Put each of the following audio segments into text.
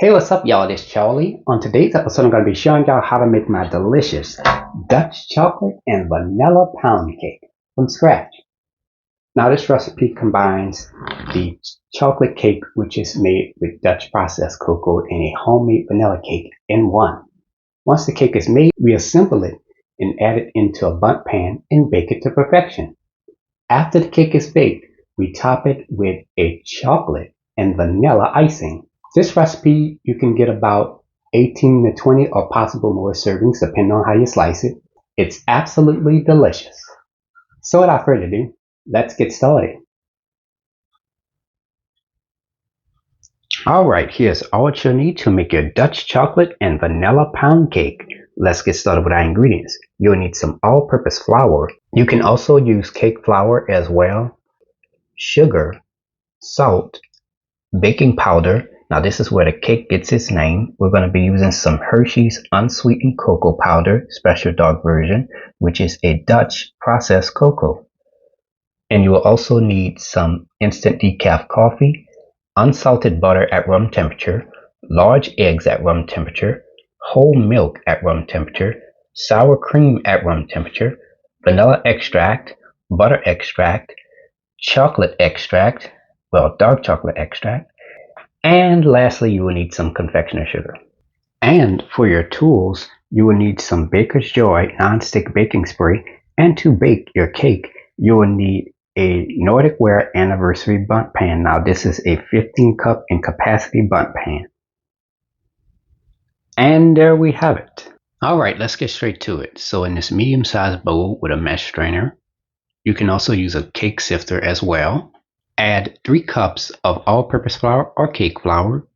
Hey, what's up, y'all? This is Charlie. On today's episode, I'm going to be showing y'all how to make my delicious Dutch chocolate and vanilla pound cake from scratch. Now, this recipe combines the chocolate cake, which is made with Dutch processed cocoa, and a homemade vanilla cake in one. Once the cake is made, we assemble it and add it into a bundt pan and bake it to perfection. After the cake is baked, we top it with a chocolate and vanilla icing. This recipe, you can get about 18 to 20 or possible more servings depending on how you slice it. It's absolutely delicious. So without further ado, let's get started. Alright, here's all what you'll need to make your Dutch chocolate and vanilla pound cake. Let's get started with our ingredients. You'll need some all-purpose flour. You can also use cake flour as well. Sugar, salt, baking powder. Now this is where the cake gets its name. We're going to be using some Hershey's unsweetened cocoa powder, special dark version, which is a Dutch processed cocoa. And you will also need some instant decaf coffee, unsalted butter at room temperature, large eggs at room temperature, whole milk at room temperature, sour cream at room temperature, vanilla extract, butter extract, chocolate extract, dark chocolate extract, and lastly, you will need some confectioner sugar. And for your tools, you will need some Baker's Joy non-stick baking spray, and to bake your cake, you will need a Nordic Ware Anniversary bundt pan. Now this is a 15 cup in capacity bundt pan. And there we have it. Alright, let's get straight to it. So in this medium-sized bowl with a mesh strainer, you can also use a cake sifter as well. Add 3 cups of all-purpose flour or cake flour,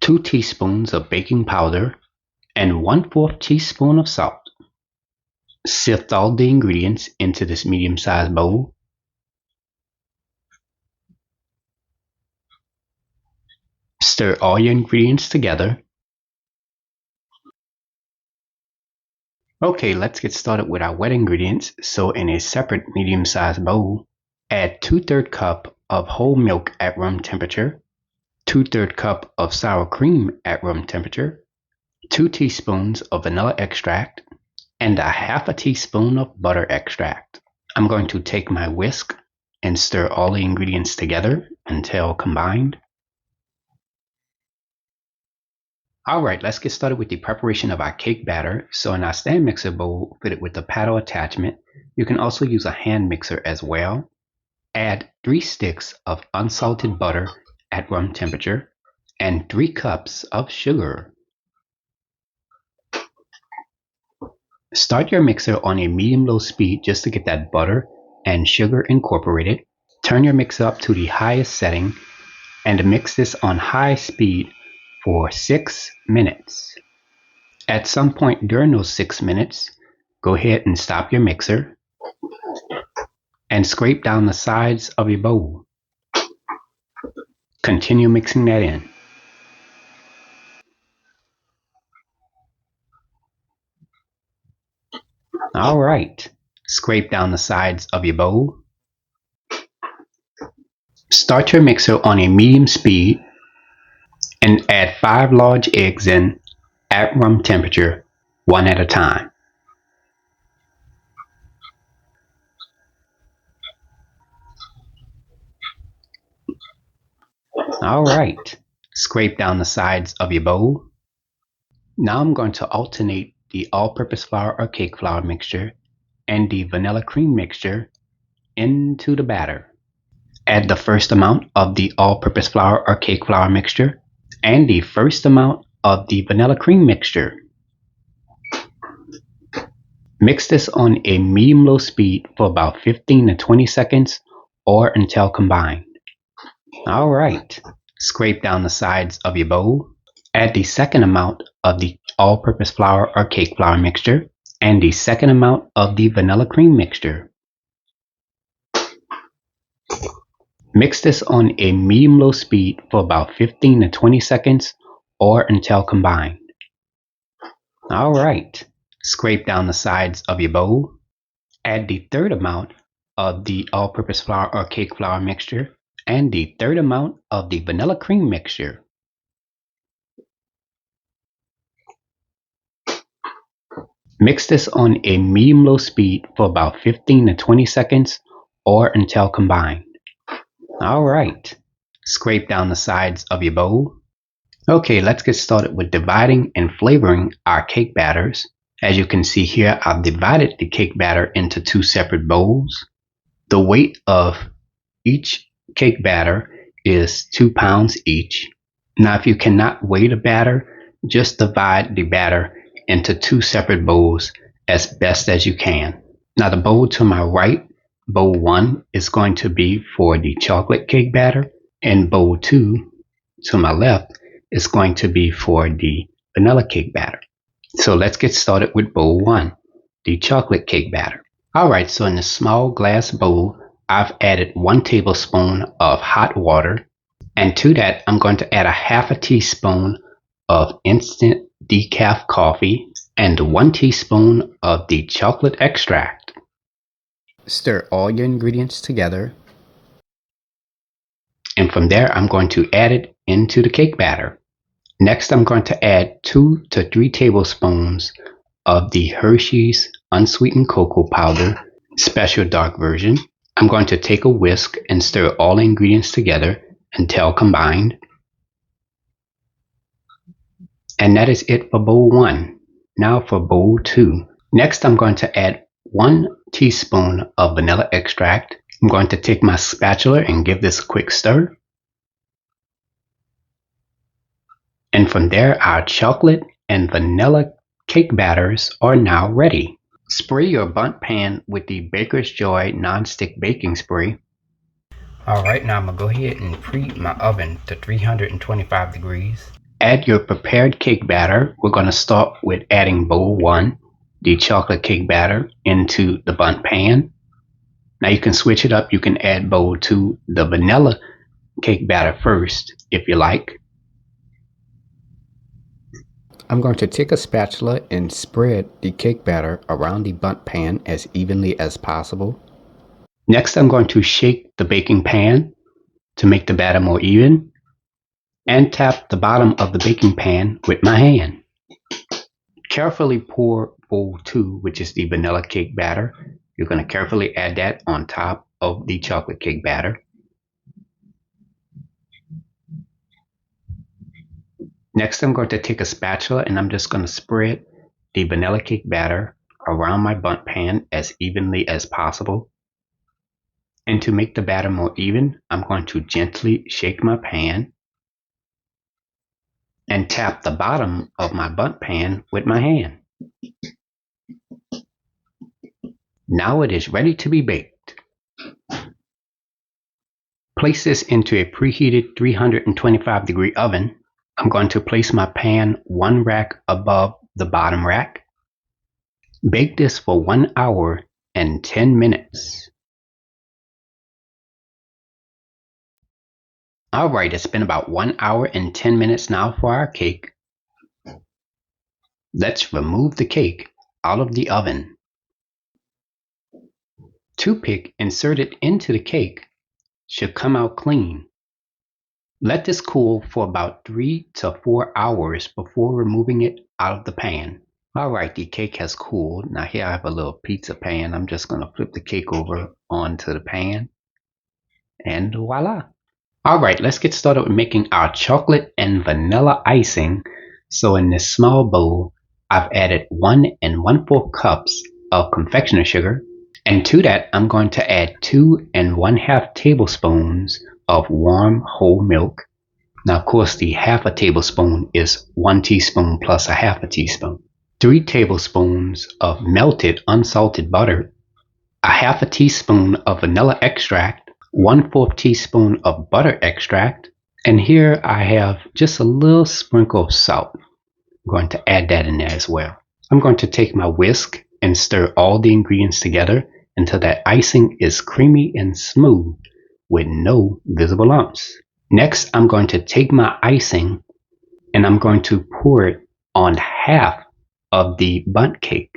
2 teaspoons of baking powder, and 1/4 teaspoon of salt. Sift all the ingredients into this medium-sized bowl. Stir all your ingredients together. Okay, let's get started with our wet ingredients. So in a separate medium-sized bowl, add 2/3 cup of whole milk at room temperature, 2/3 cup of sour cream at room temperature, 2 teaspoons of vanilla extract, and 1/2 teaspoon of butter extract. I'm going to take my whisk and stir all the ingredients together until combined. Alright, let's get started with the preparation of our cake batter. So in our stand mixer bowl fitted with the paddle attachment, you can also use a hand mixer as well. Add 3 sticks of unsalted butter at room temperature and 3 cups of sugar. Start your mixer on a medium-low speed just to get that butter and sugar incorporated. Turn your mixer up to the highest setting and mix this on high speed for 6 minutes. At some point during those 6 minutes, go ahead and stop your mixer and scrape down the sides of your bowl. Continue mixing that in. Alright, scrape down the sides of your bowl. Start your mixer on a medium speed and add 5 large eggs in at room temperature, one at a time. Alright, scrape down the sides of your bowl. Now I'm going to alternate the all-purpose flour or cake flour mixture and the vanilla cream mixture into the batter. Add the first amount of the all-purpose flour or cake flour mixture and the first amount of the vanilla cream mixture. Mix this on a medium-low speed for about 15 to 20 seconds or until combined. Alright, scrape down the sides of your bowl. Add the second amount of the all-purpose flour or cake flour mixture and the second amount of the vanilla cream mixture. Mix this on a medium-low speed for about 15 to 20 seconds or until combined. Alright, scrape down the sides of your bowl. Add the third amount of the all-purpose flour or cake flour mixture and the third amount of the vanilla cream mixture. Mix this on a medium-low speed for about 15 to 20 seconds or until combined. Alright, scrape down the sides of your bowl. Okay, let's get started with dividing and flavoring our cake batters. As you can see here, I've divided the cake batter into two separate bowls. The weight of each cake batter is 2 pounds each. Now, if you cannot weigh the batter, just divide the batter into two separate bowls as best as you can. Now, the bowl to my right, bowl 1, is going to be for the chocolate cake batter, and bowl 2 to my left is going to be for the vanilla cake batter. So let's get started with bowl 1, the chocolate cake batter. Alright, so in this small glass bowl, I've added 1 tablespoon of hot water, and to that I'm going to add a half a teaspoon of instant decaf coffee and 1 teaspoon of the chocolate extract. Stir all your ingredients together, and from there I'm going to add it into the cake batter. Next, I'm going to add 2 to 3 tablespoons of the Hershey's unsweetened cocoa powder, special dark version. I'm going to take a whisk and stir all the ingredients together until combined. And that is it for bowl 1. Now for bowl 2. Next, I'm going to add 1 teaspoon of vanilla extract. I'm going to take my spatula and give this a quick stir. And from there, our chocolate and vanilla cake batters are now ready. Spray your bundt pan with the Baker's Joy non-stick baking spray. Alright, now I'm going to go ahead and preheat my oven to 325 degrees. Add your prepared cake batter. We're going to start with adding bowl 1, the chocolate cake batter, into the bundt pan. Now you can switch it up. You can add bowl 2, the vanilla cake batter first if you like. I'm going to take a spatula and spread the cake batter around the bundt pan as evenly as possible. Next, I'm going to shake the baking pan to make the batter more even, and tap the bottom of the baking pan with my hand. Carefully pour bowl 2, which is the vanilla cake batter. You're going to carefully add that on top of the chocolate cake batter. Next, I'm going to take a spatula and I'm just going to spread the vanilla cake batter around my bundt pan as evenly as possible. And to make the batter more even, I'm going to gently shake my pan and tap the bottom of my bundt pan with my hand. Now it is ready to be baked. Place this into a preheated 325-degree oven. I'm going to place my pan 1 rack above the bottom rack. Bake this for 1 hour and 10 minutes. Alright, it's been about 1 hour and 10 minutes now for our cake. Let's remove the cake out of the oven. Toothpick inserted into the cake should come out clean. Let this cool for about 3 to 4 hours before removing it out of the pan. Alright, the cake has cooled. Now here I have a little pizza pan. I'm just going to flip the cake over onto the pan. And voila! Alright, let's get started with making our chocolate and vanilla icing. So in this small bowl, I've added 1 1/4 cups of confectioner's sugar. And to that, I'm going to add 2 1/2 tablespoons of warm whole milk. Now, of course, the half a tablespoon is 1 teaspoon plus a half a teaspoon. 3 tablespoons of melted unsalted butter, a half a teaspoon of vanilla extract, 1/4 teaspoon of butter extract, and here I have just a little sprinkle of salt. I'm going to add that in there as well. I'm going to take my whisk and stir all the ingredients together until that icing is creamy and smooth with no visible lumps. Next, I'm going to take my icing and I'm going to pour it on half of the bundt cake.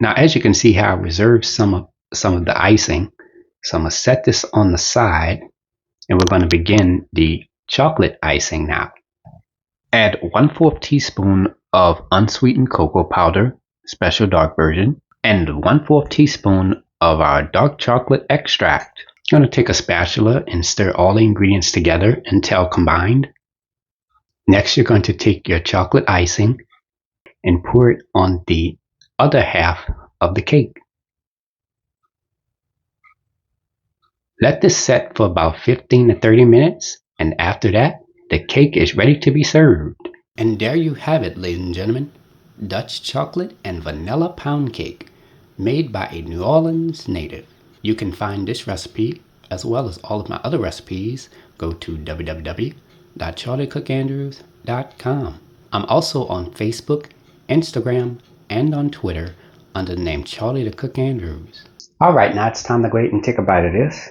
Now, as you can see how I reserved some of the icing, so I'm going to set this on the side and we're going to begin the chocolate icing now. Add 1/4 teaspoon of unsweetened cocoa powder, special dark version, and 1/4 teaspoon of our dark chocolate extract. You're going to take a spatula and stir all the ingredients together until combined. Next, you're going to take your chocolate icing and pour it on the other half of the cake. Let this set for about 15 to 30 minutes, and after that, the cake is ready to be served. And there you have it, ladies and gentlemen, Dutch chocolate and vanilla pound cake, made by a New Orleans native. You can find this recipe, as well as all of my other recipes, go to www.charliethecookandrews.com. I'm also on Facebook, Instagram, and on Twitter under the name Charlie the Cook Andrews. Alright, now it's time to go ahead and take a bite of this.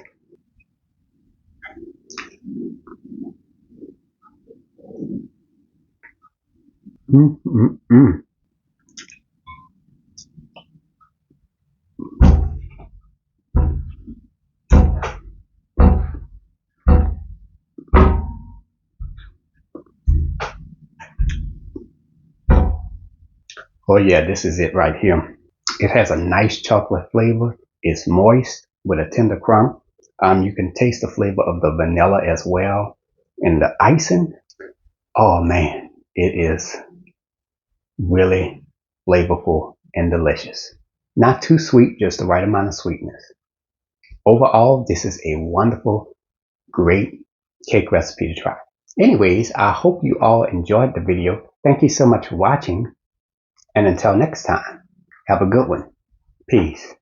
Oh yeah, this is it right here. It has a nice chocolate flavor. It's moist with a tender crumb. You can taste the flavor of the vanilla as well. And the icing, oh man, it is really flavorful and delicious. Not too sweet, just the right amount of sweetness. Overall, this is a wonderful, great cake recipe to try. Anyways, I hope you all enjoyed the video. Thank you so much for watching. And until next time, have a good one. Peace.